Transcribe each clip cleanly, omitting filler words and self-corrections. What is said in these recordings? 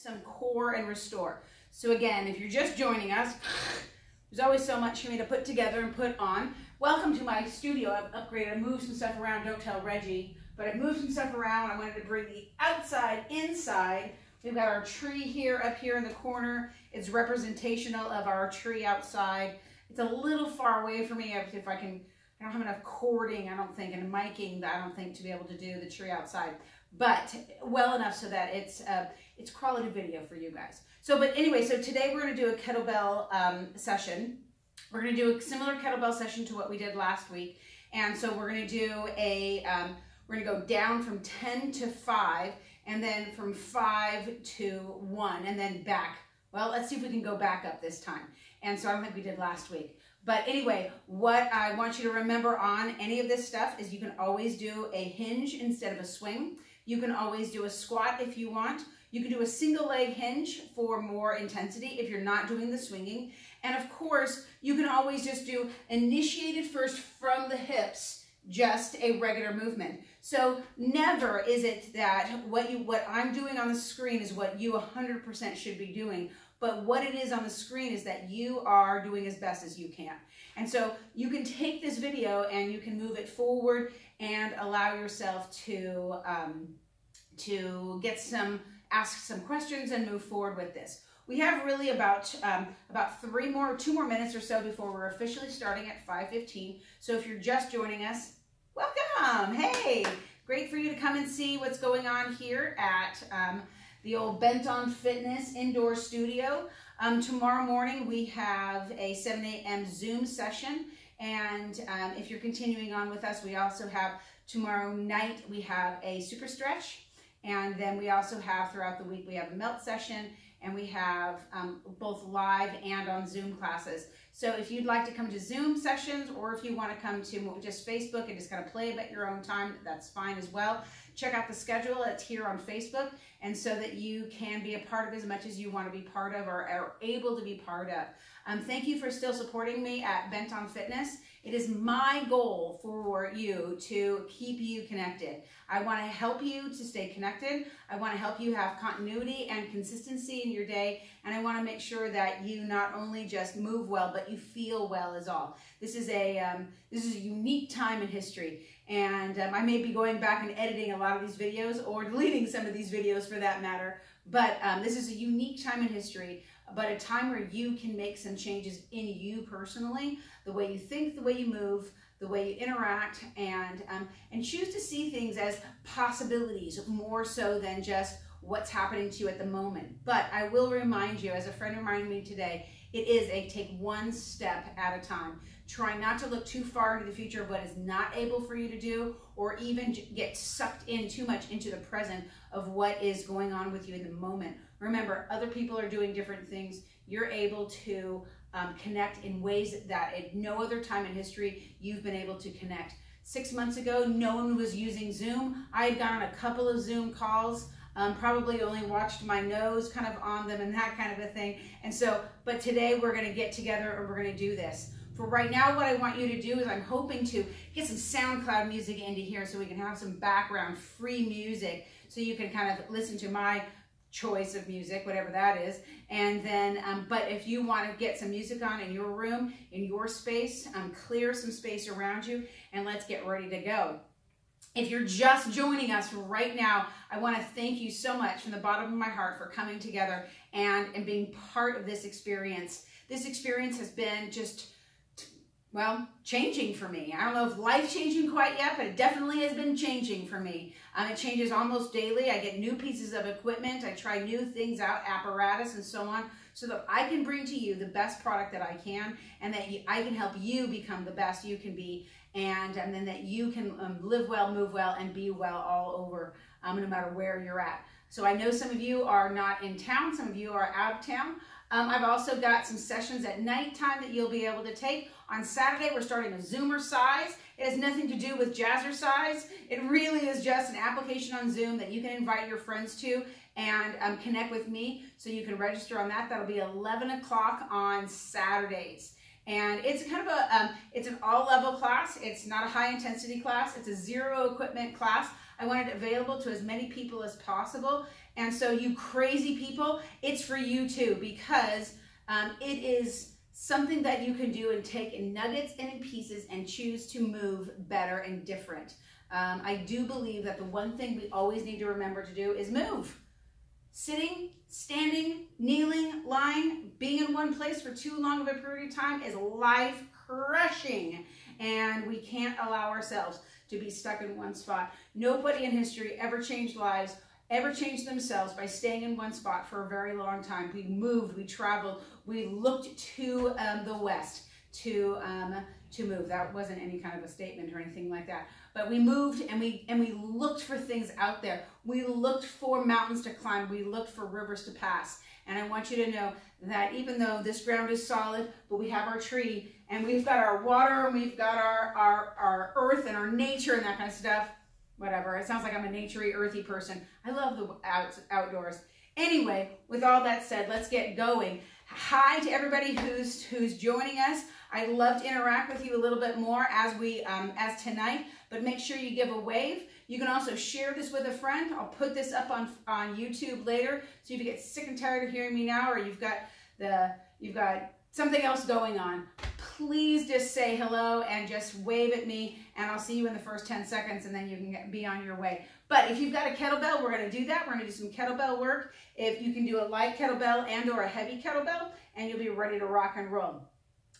some core and restore. So again, if you're just joining us, there's always so much for me to put together and put on. Welcome to my studio. I've upgraded, I moved some stuff around, don't tell Reggie, but I moved some stuff around. I wanted to bring the outside inside. We've got our tree here, up here in the corner. It's representational of our tree outside. It's a little far away from me if I don't have enough cording, I don't think, and miking, I don't think, to be able to do the tree outside, but well enough so that it's quality video for you guys. So, but anyway, so today we're going to do a kettlebell session. We're going to do a similar kettlebell session to what we did last week, and so we're going to do we're going to go down from 10 to 5, and then from 5 to 1, and then back. Well, let's see if we can go back up this time. And so I don't think we did last week. But anyway, what I want you to remember on any of this stuff is you can always do a hinge instead of a swing. You can always do a squat if you want. You can do a single leg hinge for more intensity if you're not doing the swinging. And of course, you can always just do initiated first from the hips, just a regular movement. So never is it that what I'm doing on the screen is what you 100% should be doing. But what it is on the screen is that you are doing as best as you can. And so you can take this video and you can move it forward and allow yourself to ask some questions and move forward with this. We have really about 2 more minutes or so before we're officially starting at 5:15. So if you're just joining us, welcome. Hey, great for you to come and see what's going on here at the old Bent on Fitness indoor studio. Tomorrow morning we have a 7 a.m. Zoom session, and if you're continuing on with us, we also have tomorrow night we have a super stretch, and then we also have throughout the week we have a melt session, and we have both live and on Zoom classes. So if you'd like to come to Zoom sessions, or if you want to come to just Facebook and just kind of play at your own time, that's fine as well. Check out the schedule. It's here on Facebook, and so that you can be a part of as much as you want to be part of or are able to be part of. Thank you for still supporting me at Bent on Fitness. It is my goal for you to keep you connected. I want to help you to stay connected. I want to help you have continuity and consistency in your day, and I want to make sure that you not only just move well, but you feel well as all. This is a unique time in history, and I may be going back and editing a lot of these videos or deleting some of these videos for that matter, but this is a unique time in history, but a time where you can make some changes in you personally, the way you think, the way you move, the way you interact, and choose to see things as possibilities more so than just what's happening to you at the moment. But I will remind you, as a friend reminded me today, it is a take one step at a time. Try not to look too far into the future of what is not able for you to do, or even get sucked in too much into the present of what is going on with you in the moment. Remember, other people are doing different things. You're able to connect in ways that at no other time in history you've been able to connect. 6 months ago, no one was using Zoom. I had gone on a couple of Zoom calls, probably only watched my nose kind of on them and that kind of a thing. And so, but today we're going to get together and we're going to do this. For right now, what I want you to do is I'm hoping to get some SoundCloud music into here so we can have some background free music so you can kind of listen to my choice of music, whatever that is. And then, but if you want to get some music on in your room, in your space, clear some space around you, and let's get ready to go. If you're just joining us right now, I want to thank you so much from the bottom of my heart for coming together and being part of this experience. This experience has been just, well, changing for me. I don't know if life-changing quite yet, but it definitely has been changing for me. It changes almost daily. I get new pieces of equipment. I try new things out, apparatus and so on, so that I can bring to you the best product that I can, and that I can help you become the best you can be, and then that you can live well, move well, and be well all over, no matter where you're at. So I know some of you are not in town. Some of you are out of town. I've also got some sessions at nighttime that you'll be able to take. On Saturday, we're starting a Zoomercise. It has nothing to do with Jazzercise. It really is just an application on Zoom that you can invite your friends to and connect with me. So you can register on that. That'll be 11 o'clock on Saturdays. And it's kind of it's an all-level class. It's not a high-intensity class. It's a zero equipment class. I want it available to as many people as possible. And so you crazy people, it's for you too, because it is something that you can do and take in nuggets and in pieces and choose to move better and different. I do believe that the one thing we always need to remember to do is move. Sitting, standing, kneeling, lying, being in one place for too long of a period of time is life crushing, and we can't allow ourselves to be stuck in one spot. Nobody in history ever changed lives, ever changed themselves by staying in one spot for a very long time. We moved, we traveled, we looked to the west to move. That wasn't any kind of a statement or anything like that. But we moved and we looked for things out there. We looked for mountains to climb. We looked for rivers to pass. And I want you to know that even though this ground is solid, but we have our tree and we've got our water and we've got our earth and our nature and that kind of stuff. Whatever. It sounds like I'm a naturey, earthy person. I love the outdoors. Anyway, with all that said, let's get going. Hi to everybody who's joining us. I'd love to interact with you a little bit more as tonight, but make sure you give a wave. You can also share this with a friend. I'll put this up on YouTube later, so if you get sick and tired of hearing me now, or you've got something else going on, please just say hello and just wave at me, and I'll see you in the first 10 seconds, and then you can be on your way. But if you've got a kettlebell, we're going to do that. We're going to do some kettlebell work. If you can do a light kettlebell and or a heavy kettlebell, and you'll be ready to rock and roll.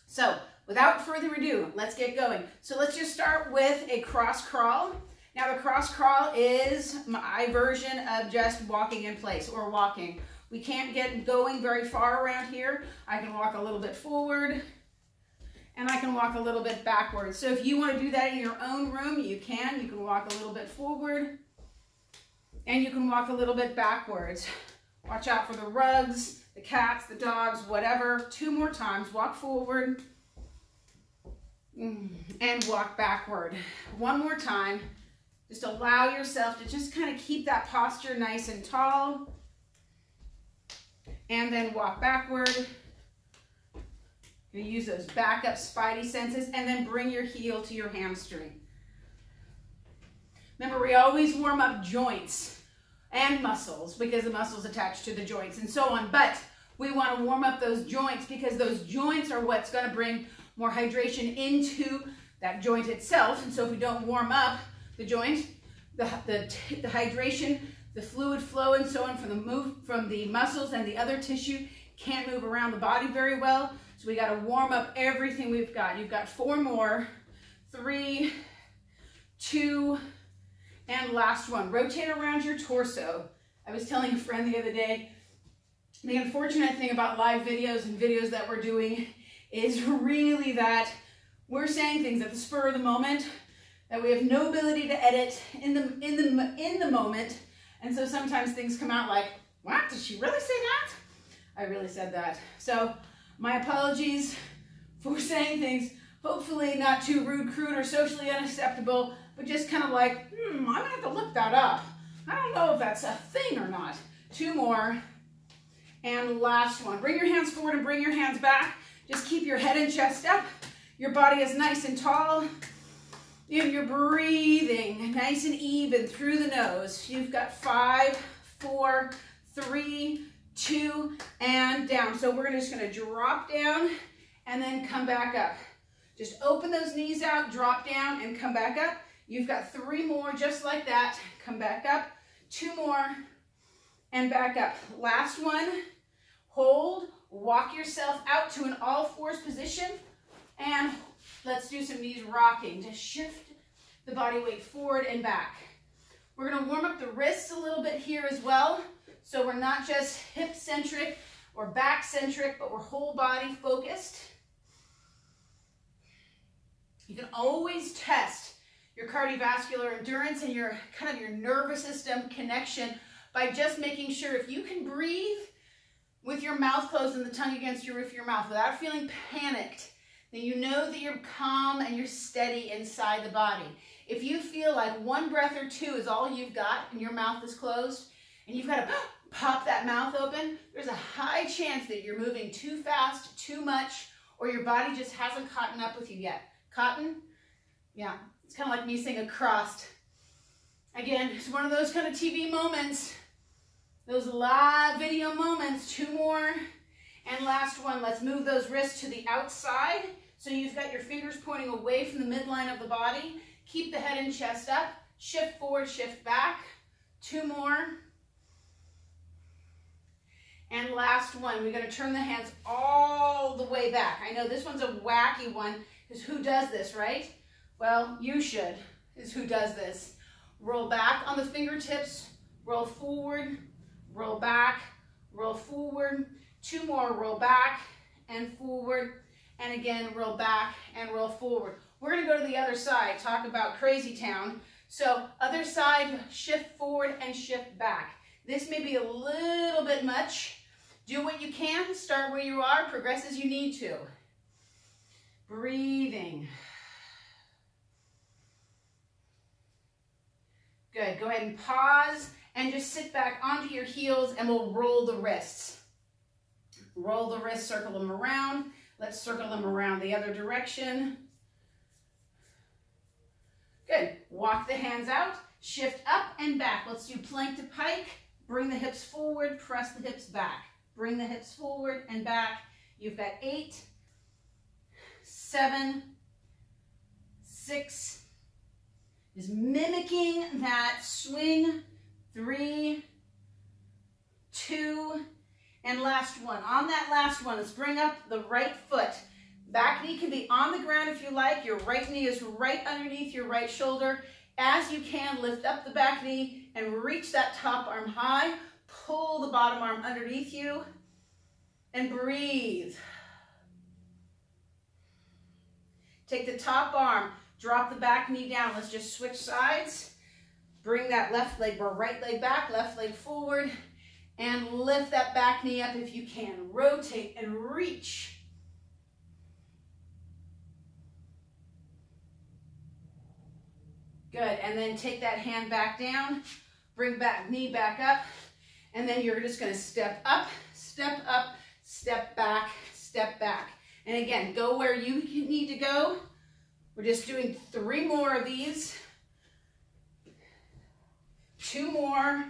So without further ado, let's get going. So let's just start with a cross crawl. Now the cross crawl is my version of just walking in place or walking. We can't get going very far around here. I can walk a little bit forward and I can walk a little bit backwards. So if you want to do that in your own room, you can. You can walk a little bit forward and you can walk a little bit backwards. Watch out for the rugs, the cats, the dogs, whatever. 2 more times. Walk forward and walk backward. 1 more time. Just allow yourself to just kind of keep that posture nice and tall. And then walk backward. You use those backup spidey senses, and then bring your heel to your hamstring. Remember, we always warm up joints and muscles because the muscles attach to the joints and so on. But we want to warm up those joints because those joints are what's going to bring more hydration into that joint itself. And so if we don't warm up the joint, the hydration, the fluid flow and so on from the muscles and the other tissue can't move around the body very well. So we got to warm up everything we've got. You've got 4 more. 3, 2, and last one. Rotate around your torso. I was telling a friend the other day, the unfortunate thing about live videos and videos that we're doing is really that we're saying things at the spur of the moment that we have no ability to edit in the moment. And so sometimes things come out like, what, did she really say that? I really said that. So my apologies for saying things, hopefully not too rude, crude, or socially unacceptable, but just kind of like, I'm gonna have to look that up. I don't know if that's a thing or not. 2 more, and last one. Bring your hands forward and bring your hands back. Just keep your head and chest up. Your body is nice and tall. And you're breathing nice and even through the nose. You've got 5, 4, 3, 2, and down. So we're just gonna drop down and then come back up. Just open those knees out, drop down, and come back up. You've got 3 more just like that. Come back up. 2 more, and back up. Last one. Hold. Walk yourself out to an all-fours position, and let's do some knees rocking to shift the body weight forward and back. We're going to warm up the wrists a little bit here as well. So we're not just hip-centric or back-centric, but we're whole body focused. You can always test your cardiovascular endurance and your kind of your nervous system connection by just making sure if you can breathe with your mouth closed and the tongue against your roof of your mouth without feeling panicked, then you know that you're calm and you're steady inside the body. If you feel like 1 breath or 2 is all you've got and your mouth is closed and you've got to pop that mouth open, there's a high chance that you're moving too fast, too much, or your body just hasn't caught up with you yet. Cotton? Yeah, it's kind of like me saying across. Again, it's one of those kind of TV moments. Those live video moments. 2 more. And last one, let's move those wrists to the outside. So you've got your fingers pointing away from the midline of the body. Keep the head and chest up. Shift forward, shift back. 2 more. And last one, we're gonna turn the hands all the way back. I know this one's a wacky one, because who does this, right? Well, you should, is who does this. Roll back on the fingertips, roll forward, roll back, roll forward. 2 more, roll back and forward. And again, roll back and roll forward. We're gonna go to the other side, talk about crazy town. So other side, shift forward and shift back. This may be a little bit much. Do what you can, start where you are, progress as you need to. Breathing. Good, go ahead and pause and just sit back onto your heels and we'll roll the wrists. Roll the wrists, circle them around. Let's circle them around the other direction. Good, walk the hands out, shift up and back. Let's do plank to pike. Bring the hips forward, press the hips back. Bring the hips forward and back. You've got 8, 7, 6, is mimicking that swing. 3, 2, and last one. On that last one, let's bring up the right foot. Back knee can be on the ground if you like. Your right knee is right underneath your right shoulder. As you can, lift up the back knee and reach that top arm high. Pull the bottom arm underneath you and breathe. Take the top arm, drop the back knee down. Let's just switch sides. Bring that left leg or right leg back, left leg forward, and lift that back knee up if you can. Rotate and reach. Good, and then take that hand back down, bring back knee back up, and then you're just gonna step up, step back, step back. And again, go where you need to go. We're just doing 3 more of these. 2 more.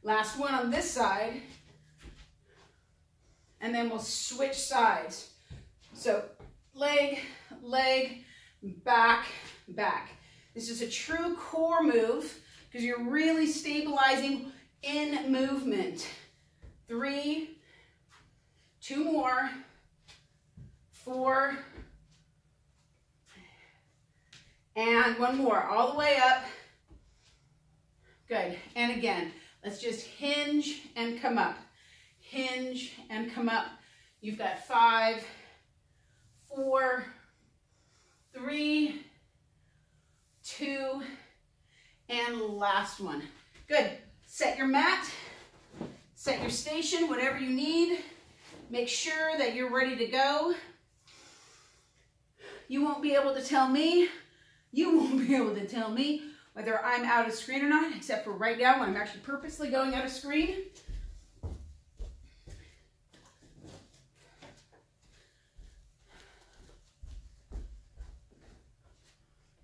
Last one on this side. And then we'll switch sides. So leg, leg, back, back. This is a true core move because you're really stabilizing in movement. 3, 2 more, 4, and 1 more, all the way up. Good, and again, let's just hinge and come up. Hinge and come up. You've got 5, 4, 3, 2, and last one. Good, set your mat, set your station, whatever you need. Make sure that you're ready to go. You won't be able to tell me, whether I'm out of screen or not, except for right now when I'm actually purposely going out of screen.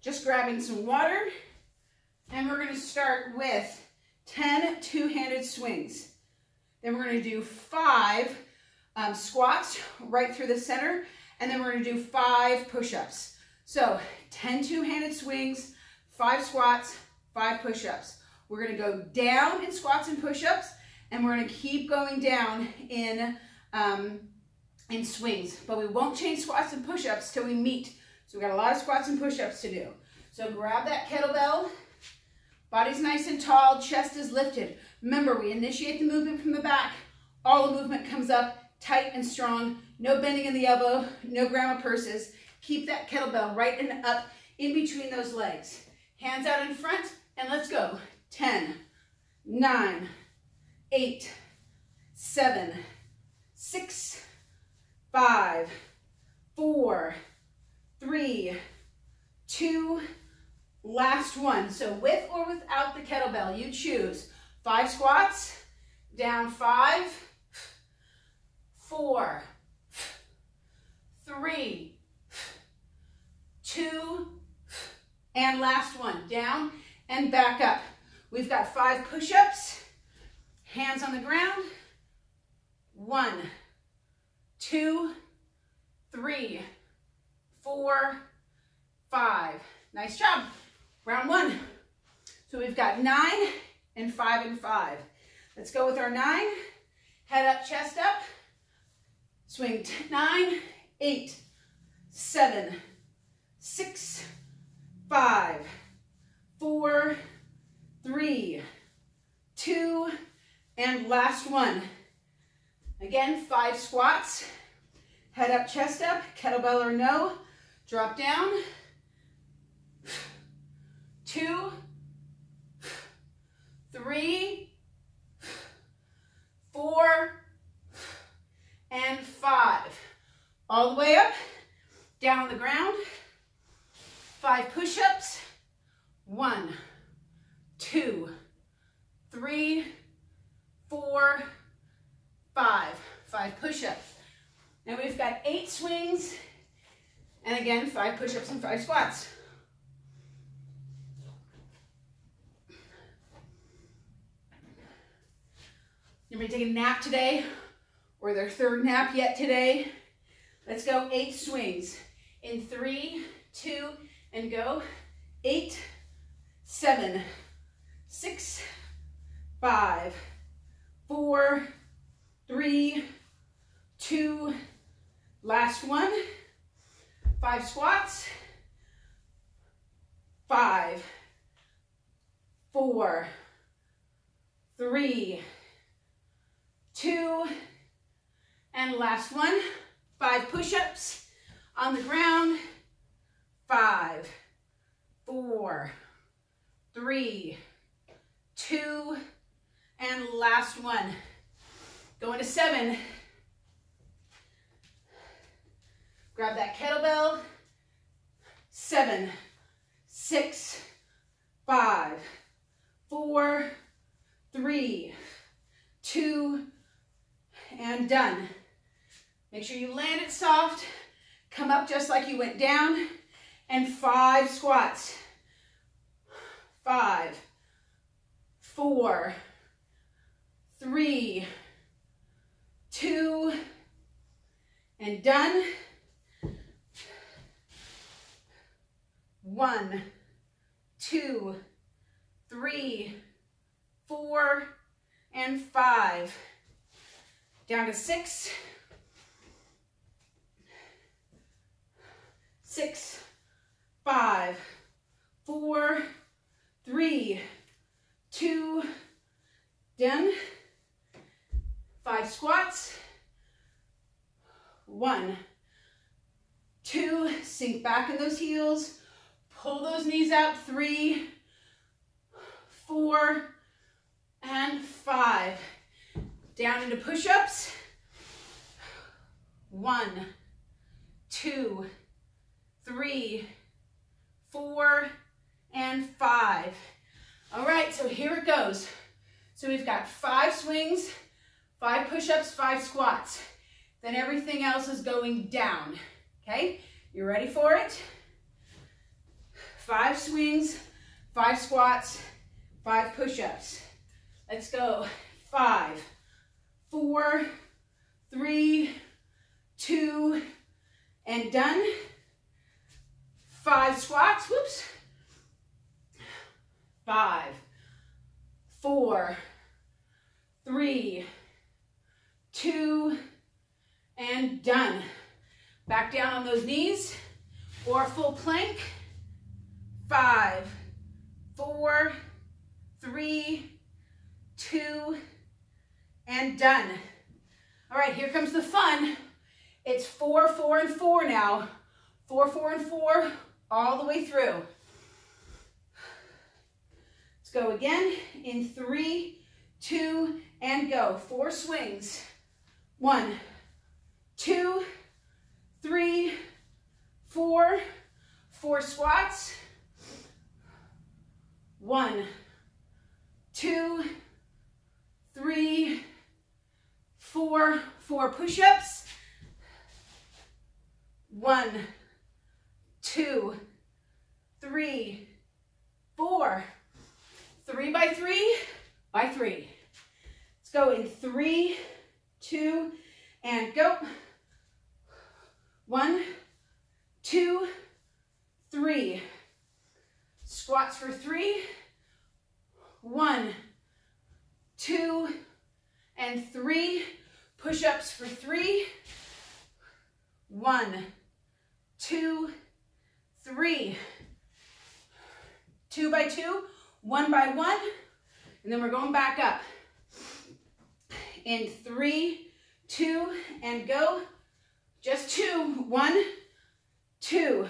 Just grabbing some water, and we're gonna start with 10 two-handed swings. Then we're gonna do 5 squats right through the center, and then we're gonna do 5 push-ups. So 10 two-handed swings, 5 squats, 5 push-ups. We're gonna go down in squats and push-ups, and we're gonna keep going down in swings. But we won't change squats and push-ups till we meet. So we've got a lot of squats and push-ups to do. So grab that kettlebell, body's nice and tall, chest is lifted. Remember, we initiate the movement from the back. All the movement comes up tight and strong. No bending in the elbow, no grandma purses. Keep that kettlebell right and up in between those legs. Hands out in front, and let's go. 10, 9, 8, 7, 6, 5, 4, 3, 2, last one. So with or without the kettlebell, you choose. 5 squats, down 5, 4, 3, 2, and last one. Down and back up. We've got 5 push-ups, hands on the ground. 1, 2, 3, 4, 5. Nice job. Round 1. So we've got 9 and 5 and 5. Let's go with our 9. Head up, chest up. Swing 9, 8, 7, 6, 5, 4, 3, 2, and last one. Again, 5 squats. Head up, chest up, kettlebell or no. Drop down. 2, 3, 4, and 5. All the way up, down on the ground. 5 push-ups. 1, 2, 3, 4, 5. 5 push-ups. And we've got 8 swings. And again, 5 push-ups and 5 squats. Anybody take a nap today? Or their 3rd nap yet today? Let's go 8 swings. In 3, 2, and go. 8, 7, 6, 5, 4, 3, 2, last one. 5 squats. 5, 4, 3, 2, and last one. 5 push-ups on the ground. 5, 4, 3, 2, and last one. Going to 7. Grab that kettlebell. 7, 6, 5, 4, 3, 2, and done. Make sure you land it soft. Come up just like you went down. And 5 squats. 5, 4, 3, 2, and done. 1, 2, 3, 4, and 5. Down to 6. 6, 5, 4, 3, 2, done. 5 squats. 1, 2, sink back in those heels. Pull those knees out. 3, 4, and 5. Down into push-ups. 1, 2, 3, 4, and 5. All right, so here it goes. So we've got 5 swings, 5 push-ups, 5 squats. Then everything else is going down, okay? You ready for it? 5 swings, 5 squats, 5 push-ups. Let's go. 5, 4, 3, 2, and done. 5 squats, whoops. 5, 4, 3, 2, and done. Back down on those knees or full plank. 5, 4, 3, 2, and done. All right, here comes the fun. It's 4, 4, and 4 now. 4, 4, and 4 all the way through. Let's go again in 3, 2, and go. 4 swings. 1, 2, 3, 4. 4 squats. 1, 2, 3, 4. 4 push-ups. 1, 2, 3, 4. 3 by 3 by 3. Let's go in 3, 2, and go. 1, 2, 3. Squats for 3. 1, 2, and 3. Push-ups for 3. 1, 2, 3. 2 by 2, 1 by 1, and then we're going back up. In 3, 2, and go. Just 2. 1, 2.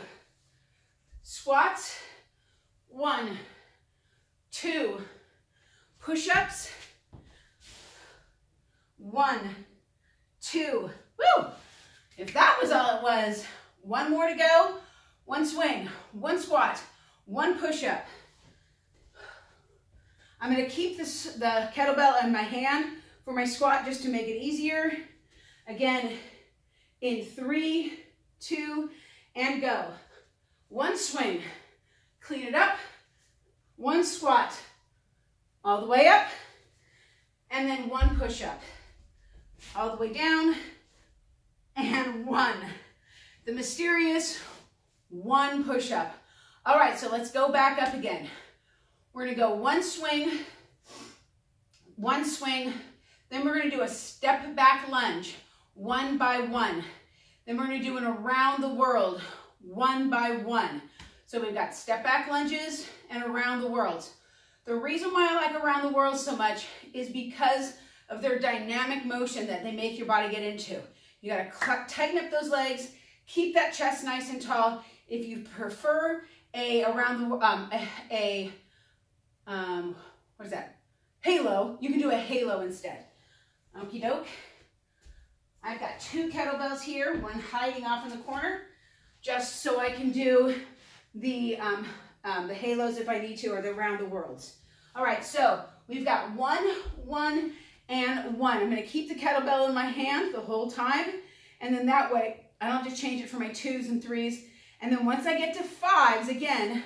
Squats. 1, 2. Push-ups. 1, 2. Woo! If that was all it was, one more to go. One swing, one squat, one push-up. I'm going to keep the kettlebell in my hand for my squat just to make it easier. Again, in 3, 2, and go. One swing, clean it up. One squat, all the way up. And then one push-up, all the way down. And one. The mysterious one push-up. All right, so let's go back up again. We're going to go one swing, then we're going to do a step back lunge, 1 by 1. Then we're going to do an around the world, 1 by 1. So we've got step back lunges and around the world. The reason why I like around the world so much is because of their dynamic motion that they make your body get into. You got to tighten up those legs, keep that chest nice and tall. If you prefer what is that? Halo, you can do a halo instead. Okie doke. I've got 2 kettlebells here, one hiding off in the corner, just so I can do the halos if I need to, or the around the worlds. All right, so we've got 1, 1, and 1. I'm going to keep the kettlebell in my hand the whole time, and then that way I don't have to change it for my 2s and 3s. And then once I get to 5s, again,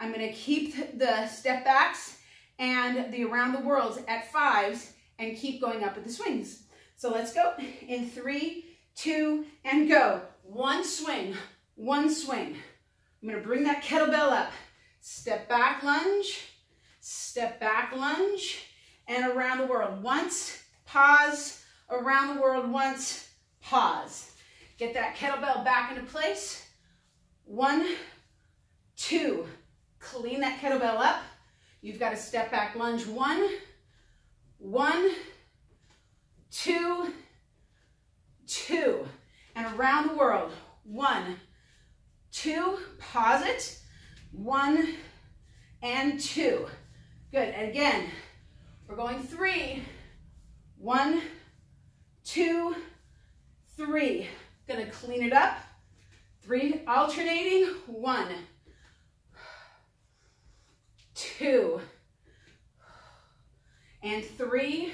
I'm going to keep the step backs and the around the worlds at 5s and keep going up with the swings. So let's go in 3, 2, and go. One swing, one swing. I'm going to bring that kettlebell up. Step back lunge, and around the world. Once, pause, around the world once, pause. Get that kettlebell back into place. 1, 2. Clean that kettlebell up. You've got a step back lunge. 1, 1, 2, 2. And around the world. 1, 2. Pause it. 1 and 2. Good. And again, we're going 3. 1, 2, 3. Gonna clean it up. 3, alternating. 1, 2, and 3.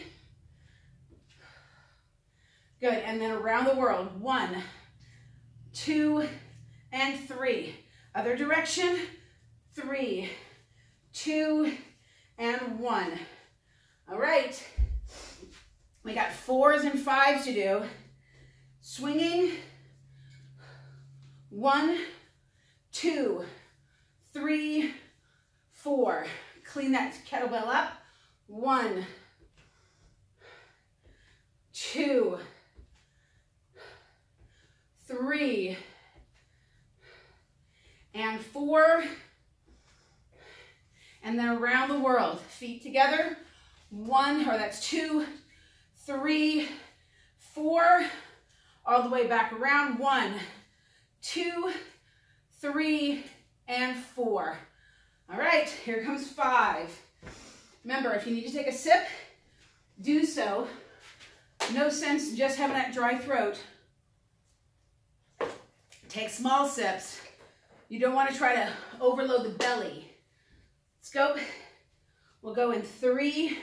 Good, and then around the world. 1, 2, and 3. Other direction. 3, 2, and 1. All right. We got 4s and 5s to do. Swinging. 1, 2, 3, 4. Clean that kettlebell up. 1, 2, 3, and 4. And then around the world. Feet together. 1, or that's 2, 3, 4. All the way back around. 1, 2, 3, and 4. All right, here comes 5. Remember, if you need to take a sip, do so. No sense just having that dry throat. Take small sips. You don't want to try to overload the belly. Let's go. We'll go in 3,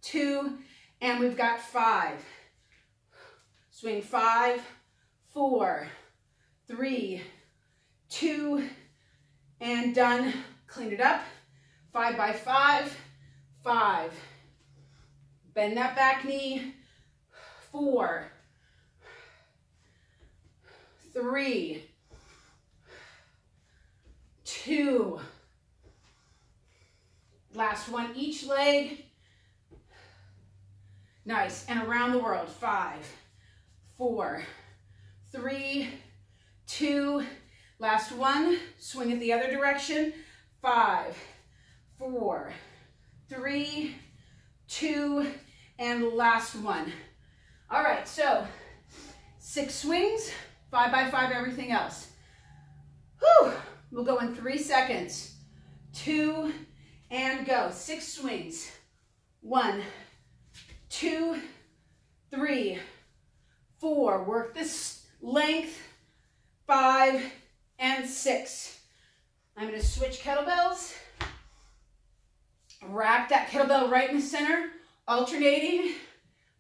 2, and we've got 5. Swing 5, 4, 3, 2, and done. Clean it up. 5 by 5, 5. Bend that back knee. 4, 3, 2. Last one, each leg. Nice, and around the world. 5, 4, 3, 2. Last one, swing it the other direction. 5, 4, 3, 2, and last one. All right, so 6 swings, 5 by 5 everything else. Whew. We'll go in 3 seconds. 2, and go. 6 swings. 1, 2, 3, 4. Work this length. 5 and 6. I'm going to switch kettlebells. Rack that kettlebell right in the center, alternating.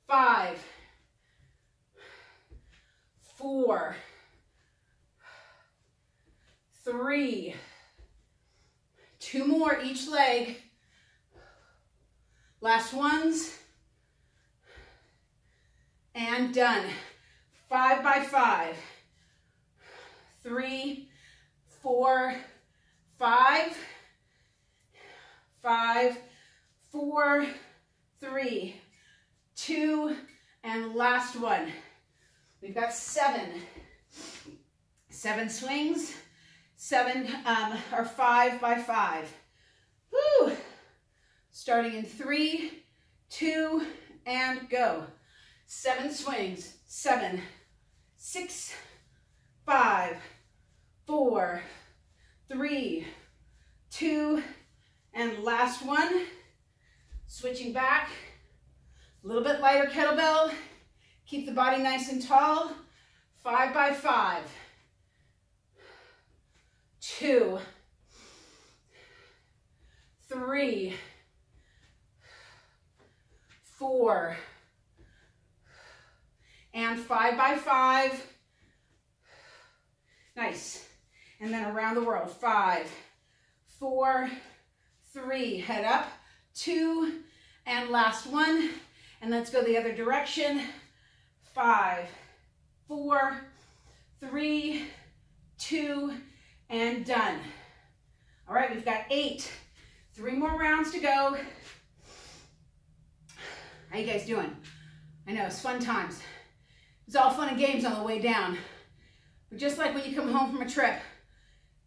5, 4, 3, 2 more each leg. Last ones. And done. 5 by 5. 3, 4, 5. 5, 4, 3, 2, and last one. We've got 7. 7 swings. 7 or 5 by 5. Woo! Starting in 3, 2, and go. 7 swings. 7, 6, 5, 4, 3, 2, and last one. Switching back. A little bit lighter kettlebell. Keep the body nice and tall. 5 by 5. 2, 3, 4, and 5 by 5. Nice. And then around the world. 5, 4, 3. Head up. 2, and last one. And let's go the other direction. 5, 4, 3, 2, and done. All right, we've got 8. 3 more rounds to go. How you guys doing? I know, it's fun times. It's all fun and games on the way down. But just like when you come home from a trip,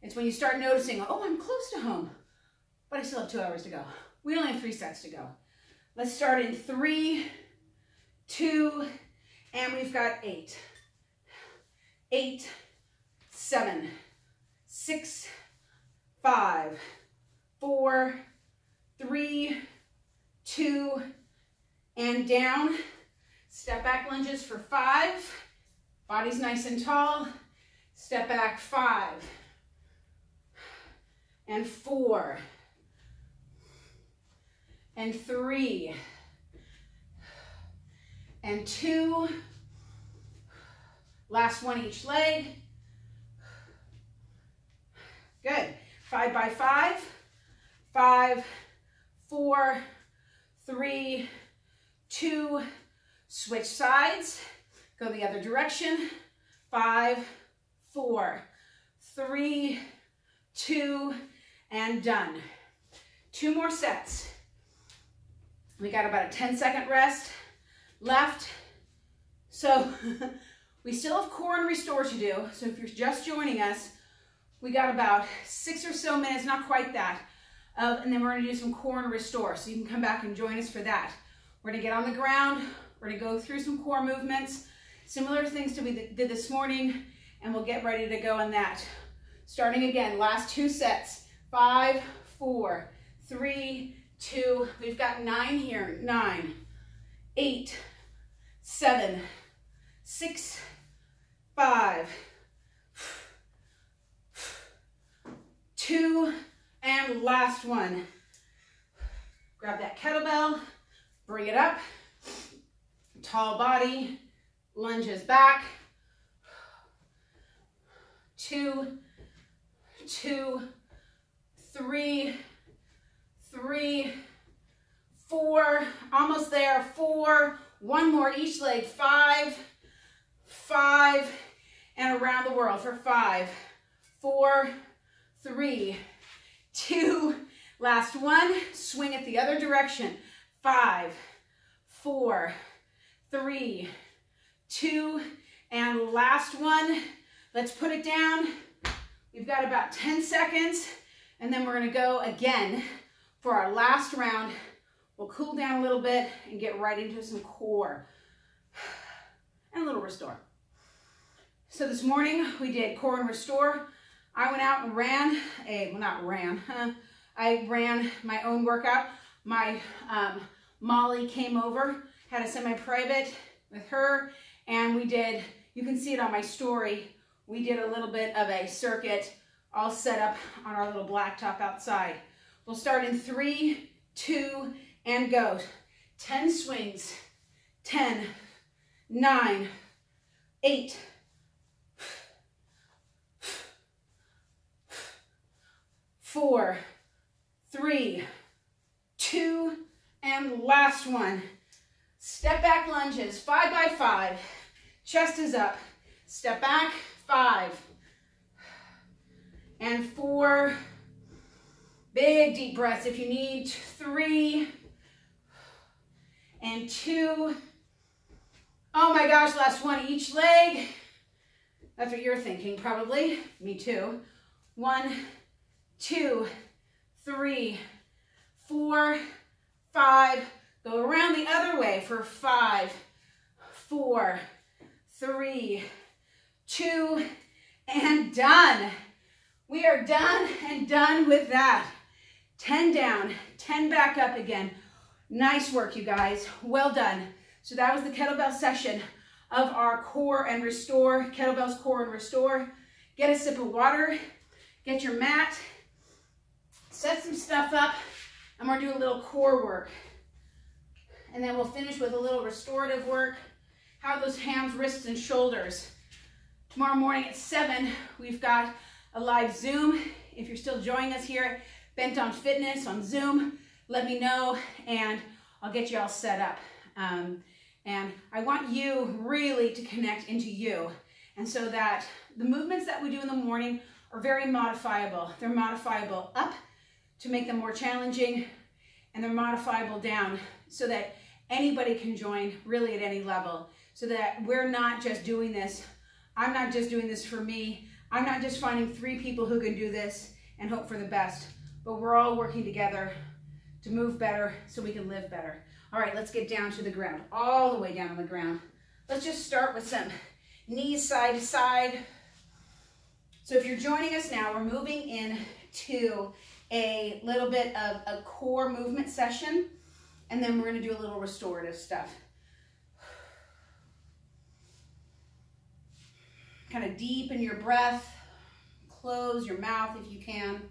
it's when you start noticing, oh, I'm close to home, but I still have 2 hours to go. We only have 3 sets to go. Let's start in 3, 2, and we've got 8. 8, 7, 6, 5, 4, 3, 2, and down. Step back lunges for 5. Body's nice and tall. Step back 5 and 4 and 3 and 2. Last one each leg. Good. 5 by 5. 5, 4, 3, 2. Switch sides. Go the other direction. 5, 4, 3, 2, and done. 2 more sets. We got about a 10-second rest left. So we still have core and restore to do. So if you're just joining us, we got about 6 or so minutes, not quite that. And then we're going to do some core and restore. So you can come back and join us for that. We're going to get on the ground. We're going to go through some core movements, similar things to we did this morning, and we'll get ready to go on that. Starting again, last 2 sets. 5, 4, 3, 2. We've got 9 here. 9, 8, 7, 6, 5, 2, and last one. Grab that kettlebell, bring it up. Tall body, lunges back. 2, 2, 3, 3, 4, almost there, 4, one more each leg, 5, 5, and around the world for 5, 4, 3, 2, last one, swing it the other direction, 5, 4, 3, 2, and last one. Let's put it down. We've got about 10 seconds, and then we're gonna go again for our last round. We'll cool down a little bit and get right into some core and a little restore. So this morning we did core and restore. I went out and ran I ran my own workout. My Molly came over, had a semi-private with her, and we did, you can see it on my story, we did a little bit of a circuit all set up on our little blacktop outside. We'll start in 3, 2, and go. 10 swings, 10, 9, 8, 4, 3, 2, and last one. Step back lunges, 5 by 5. Chest is up. Step back, 5. And 4. Big deep breaths if you need. 3. And 2. Oh my gosh, last one each leg. That's what you're thinking, probably. Me too. 1, 2, 3, 4, 5. Go around the other way for 5, 4, 3, 2, and done. We are done and done with that. 10 down, 10 back up again. Nice work, you guys. Well done. So that was the kettlebell session of our core and restore, kettlebells core and restore. Get a sip of water, get your mat, set some stuff up, and we're doing a little core work. And then we'll finish with a little restorative work. How are those hands, wrists, and shoulders? Tomorrow morning at 7, we've got a live Zoom. If you're still joining us here at Bent on Fitness on Zoom, let me know and I'll get you all set up. And I want you really to connect into you. And so that the movements that we do in the morning are very modifiable. They're modifiable up to make them more challenging, and they're modifiable down so that anybody can join really at any level, so that we're not just doing this. I'm not just doing this for me. I'm not just finding 3 people who can do this and hope for the best, but we're all working together to move better so we can live better. All right, let's get down to the ground, all the way down on the ground. Let's just start with some knees side to side. So if you're joining us now, we're moving into a little bit of a core movement session, and then we're going to do a little restorative stuff. Kind of deepen your breath, close your mouth if you can.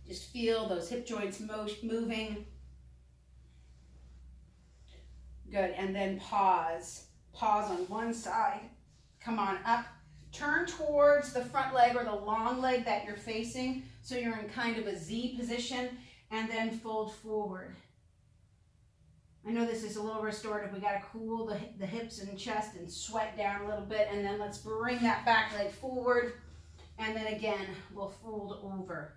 Just feel those hip joints moving. Good, and then pause. Pause on one side. Come on up. Turn towards the front leg or the long leg that you're facing, so you're in kind of a Z position, and then fold forward. I know this is a little restorative. We got to cool the hips and chest and sweat down a little bit, and then let's bring that back leg forward, and then again, we'll fold over.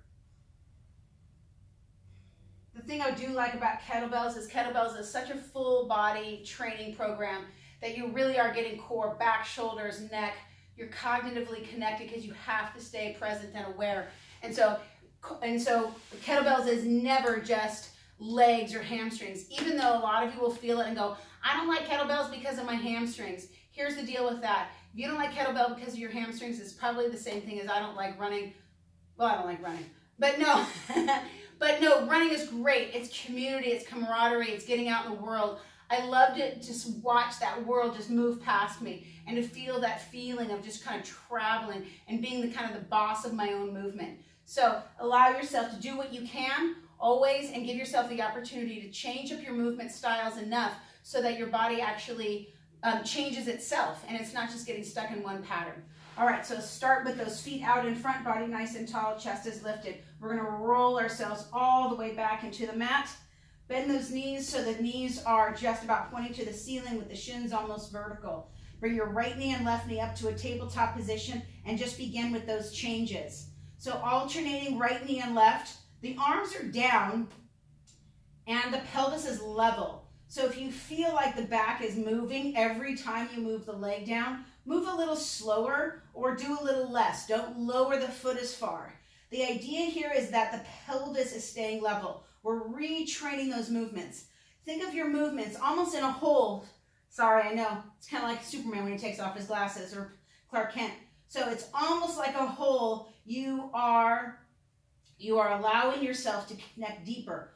The thing I do like about kettlebells is such a full body training program that you really are getting core, back, shoulders, neck. You're cognitively connected because you have to stay present and aware. And so kettlebells is never just legs or hamstrings, even though a lot of you will feel it and go, I don't like kettlebells because of my hamstrings. Here's the deal with that. If you don't like kettlebell because of your hamstrings, it's probably the same thing as I don't like running. Well, I don't like running, but no. But no, running is great. It's community, it's camaraderie, it's getting out in the world. I loved it, just watch that world just move past me and to feel that feeling of just kind of traveling and being the kind of the boss of my own movement. So allow yourself to do what you can always and give yourself the opportunity to change up your movement styles enough so that your body actually changes itself and it's not just getting stuck in one pattern. All right, so start with those feet out in front, body nice and tall, chest is lifted. We're gonna roll ourselves all the way back into the mat. Bend those knees so the knees are just about pointing to the ceiling with the shins almost vertical. Bring your right knee and left knee up to a tabletop position and just begin with those changes. So alternating right knee and left, the arms are down and the pelvis is level. So if you feel like the back is moving every time you move the leg down, move a little slower or do a little less. Don't lower the foot as far. The idea here is that the pelvis is staying level. We're retraining those movements. Think of your movements almost in a hold. Sorry, I know. It's kind of like Superman when he takes off his glasses, or Clark Kent. So it's almost like a hole. You are allowing yourself to connect deeper.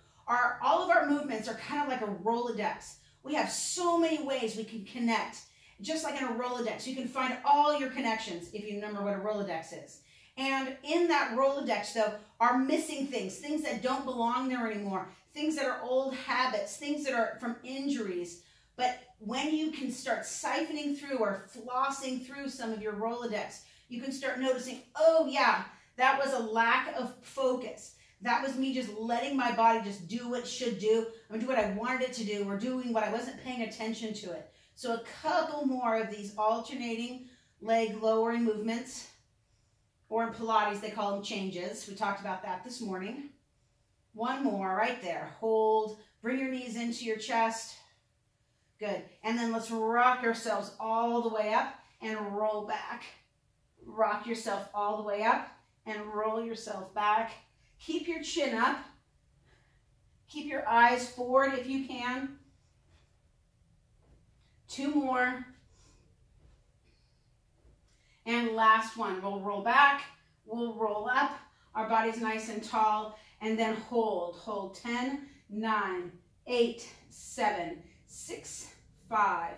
All of our movements are kind of like a Rolodex. We have so many ways we can connect. Just like in a Rolodex, you can find all your connections if you remember what a Rolodex is. And in that Rolodex, though, are missing things that don't belong there anymore, things that are old habits, things that are from injuries. But when you can start siphoning through or flossing through some of your Rolodex, you can start noticing, oh yeah, that was a lack of focus. That was me just letting my body just do what it should do, or do what I wanted it to do, or doing what I wasn't paying attention to it. So a couple more of these alternating leg lowering movements, or in Pilates, they call them changes. We talked about that this morning. One more right there. Hold, bring your knees into your chest. Good. And then let's rock yourselves all the way up and roll back. Rock yourself all the way up and roll yourself back. Keep your chin up. Keep your eyes forward if you can. Two more. And last one. We'll roll back. We'll roll up. Our body's nice and tall. And then hold. Hold 10, 9, 8, 7, 6, 5,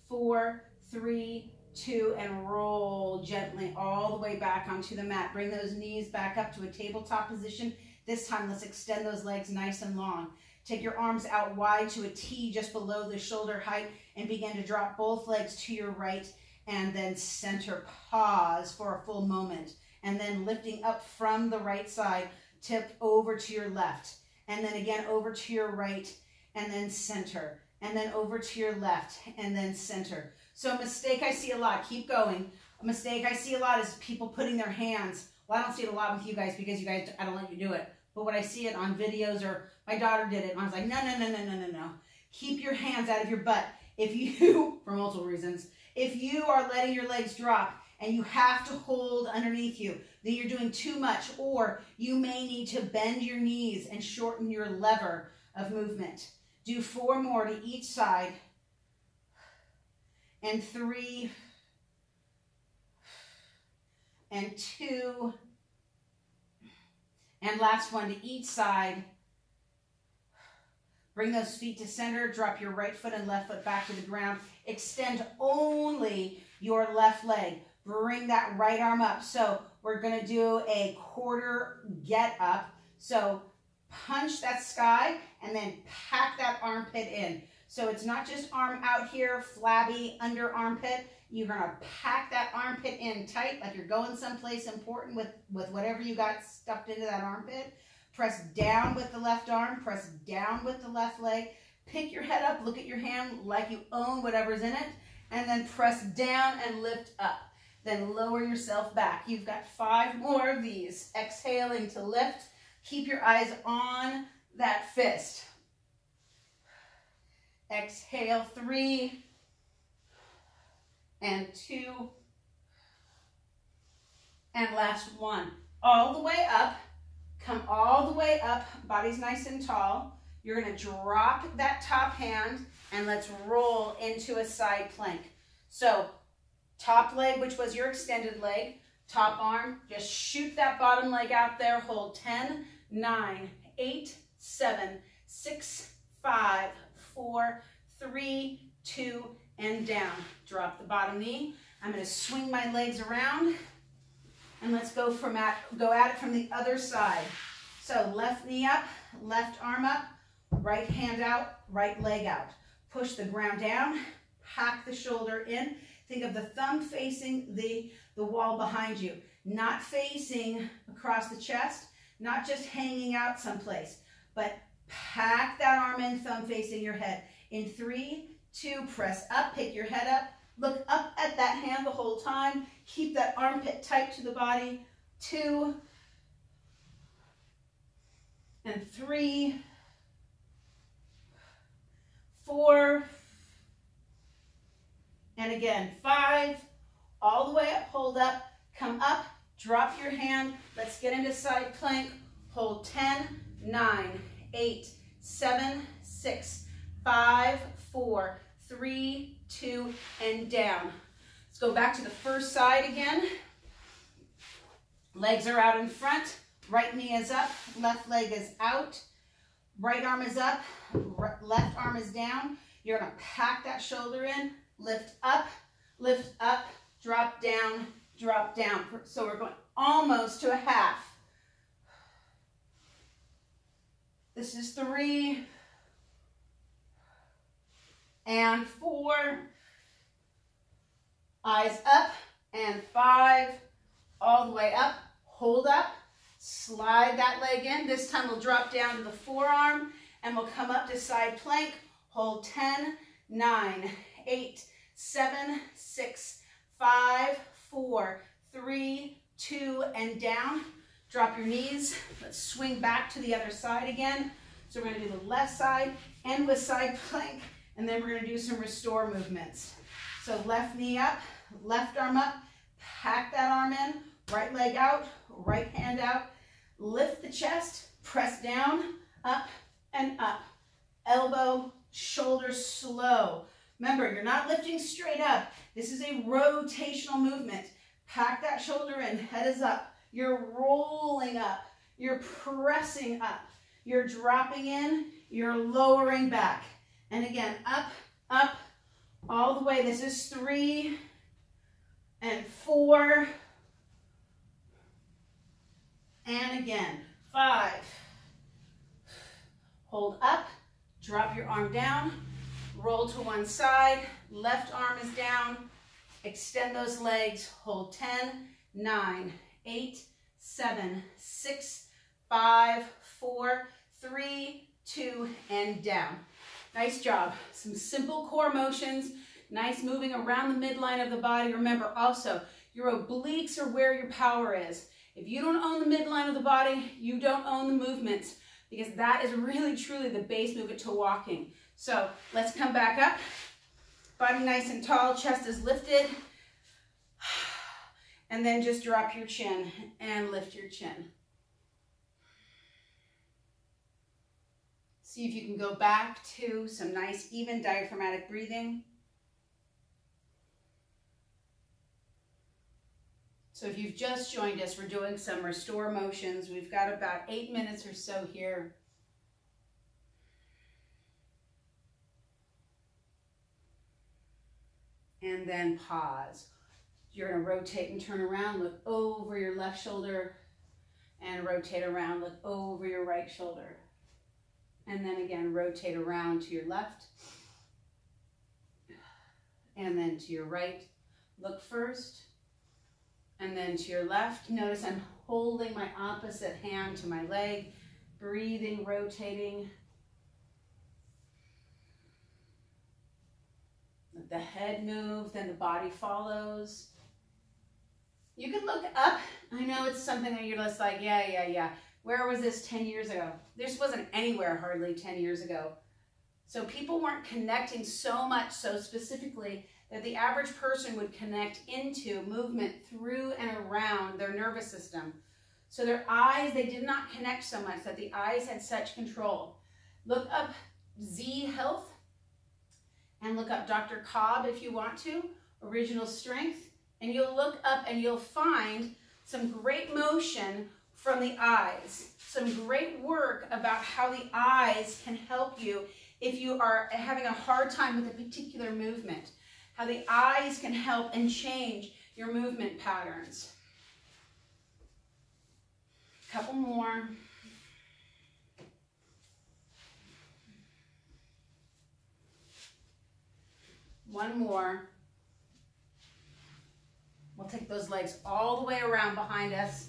4, 3, 2, and roll gently all the way back onto the mat. Bring those knees back up to a tabletop position. This time, let's extend those legs nice and long. Take your arms out wide to a T just below the shoulder height and begin to drop both legs to your right and then center. Pause for a full moment. And then lifting up from the right side, tip over to your left. And then again over to your right and then center. And then over to your left and then center. So a mistake I see a lot, keep going. A mistake I see a lot is people putting their hands, well, I don't see it a lot with you guys because you guys, I don't let you do it. But when I see it on videos, or my daughter did it, and I was like, no. Keep your hands out of your butt. If you, for multiple reasons, if you are letting your legs drop and you have to hold underneath you, then you're doing too much, or you may need to bend your knees and shorten your lever of movement. Do 4 more to each side. And 3, and 2, and last one to each side. Bring those feet to center. Drop your right foot and left foot back to the ground. Extend only your left leg. Bring that right arm up. So we're going to do a quarter get up. So punch that sky and then pack that armpit in. So it's not just arm out here, flabby under armpit. You're going to pack that armpit in tight, like you're going someplace important with whatever you got stuffed into that armpit. Press down with the left arm, press down with the left leg. Pick your head up, look at your hand like you own whatever's in it, and then press down and lift up. Then lower yourself back. You've got 5 more of these. Exhaling to lift. Keep your eyes on that fist. Exhale, 3 and 2 and last 1. All the way up. Come all the way up. Body's nice and tall. You're going to drop that top hand and let's roll into a side plank. So top leg, which was your extended leg, top arm, just shoot that bottom leg out there. Hold 10, 9, 8, 7, 6, 5, 4, 3, 2, and down. Drop the bottom knee. I'm going to swing my legs around, and let's go at it from the other side. So left knee up, left arm up, right hand out, right leg out. Push the ground down, pack the shoulder in. Think of the thumb facing the wall behind you, not facing across the chest, not just hanging out someplace, but pack that arm in, thumb facing your head. In 3, 2, press up, pick your head up, look up at that hand the whole time, keep that armpit tight to the body. 2, and 3, 4, and again, 5, all the way up, hold up, come up, drop your hand, let's get into side plank, hold 10, 9, 8, 7, 6, 5, 4, 3, 2, and down. Let's go back to the first side again. Legs are out in front, right knee is up, left leg is out, right arm is up, left arm is down. You're gonna pack that shoulder in, lift up, drop down, drop down. So we're going almost to a half. This is 3 and 4. Eyes up and 5. All the way up. Hold up. Slide that leg in. This time we'll drop down to the forearm and we'll come up to side plank. Hold 10, 9, 8, 7, 6, 5, 4, 3, 2, and down. Drop your knees. Let's swing back to the other side again. So we're going to do the left side, end with side plank, and then we're going to do some restore movements. So left knee up, left arm up, pack that arm in, right leg out, right hand out, lift the chest, press down, up and up. Elbow, shoulder slow. Remember, you're not lifting straight up. This is a rotational movement. Pack that shoulder in, head is up. You're rolling up, you're pressing up, you're dropping in, you're lowering back. And again, up, up, all the way. This is 3 and 4. And again, 5. Hold up, drop your arm down, roll to one side, left arm is down, extend those legs, hold 10, 9, 8, 7, 6, 5, 4, 3, 2, and down. Nice job. Some simple core motions, nice moving around the midline of the body. Remember also, your obliques are where your power is. If you don't own the midline of the body, you don't own the movements, because that is really truly the base movement to walking. So let's come back up. Body nice and tall, chest is lifted. And then just drop your chin and lift your chin. See if you can go back to some nice even diaphragmatic breathing. So if you've just joined us, we're doing some restore motions. We've got about 8 minutes or so here. And then pause. You're going to rotate and turn around, look over your left shoulder, and rotate around, look over your right shoulder. And then again, rotate around to your left, and then to your right. Look first, and then to your left. Notice I'm holding my opposite hand to my leg, breathing, rotating. Let the head move, then the body follows. You can look up. I know it's something that you're just like, yeah. Where was this 10 years ago? This wasn't anywhere hardly 10 years ago. So people weren't connecting so much, so specifically, that the average person would connect into movement through and around their nervous system. So their eyes, they did not connect so much, that the eyes had such control. Look up Z Health, and look up Dr. Cobb if you want to, Original Strength, and you'll look up and you'll find some great motion from the eyes, some great work about how the eyes can help you if you are having a hard time with a particular movement, how the eyes can help and change your movement patterns. A couple more. One more. We'll take those legs all the way around behind us,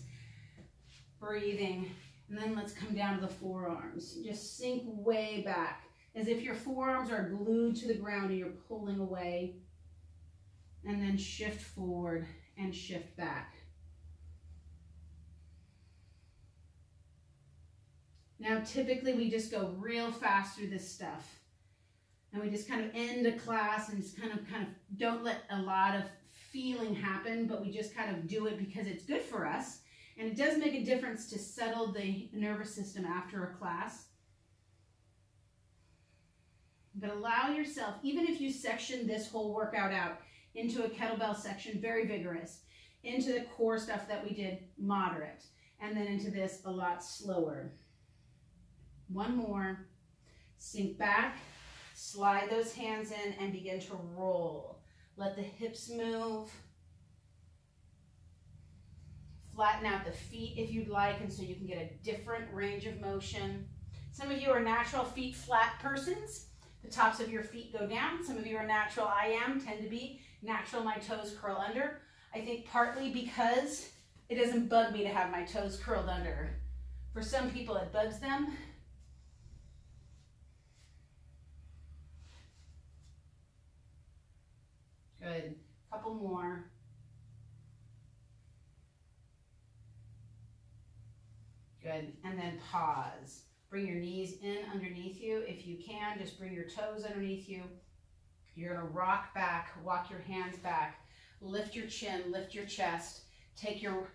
breathing. And then let's come down to the forearms. Just sink way back, as if your forearms are glued to the ground and you're pulling away. And then shift forward and shift back. Now, typically we just go real fast through this stuff. And we just kind of end a class and just kind of don't let a lot of feeling happen, but we just kind of do it because it's good for us. And it does make a difference to settle the nervous system after a class. But allow yourself, even if you section this whole workout out into a kettlebell section, very vigorous, into the core stuff that we did, moderate, and then into this a lot slower. One more. Sink back, slide those hands in, and begin to roll. Let the hips move. Flatten out the feet if you'd like, and so you can get a different range of motion. Some of you are natural feet flat persons. The tops of your feet go down. Some of you are natural, tend to be natural, my toes curl under. I think partly because it doesn't bug me to have my toes curled under. For some people, it bugs them. Good. Couple more. Good. And then pause. Bring your knees in underneath you. If you can, just bring your toes underneath you. You're going to rock back, walk your hands back, lift your chin, lift your chest. Take your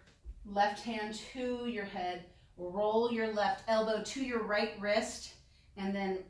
left hand to your head, roll your left elbow to your right wrist, and then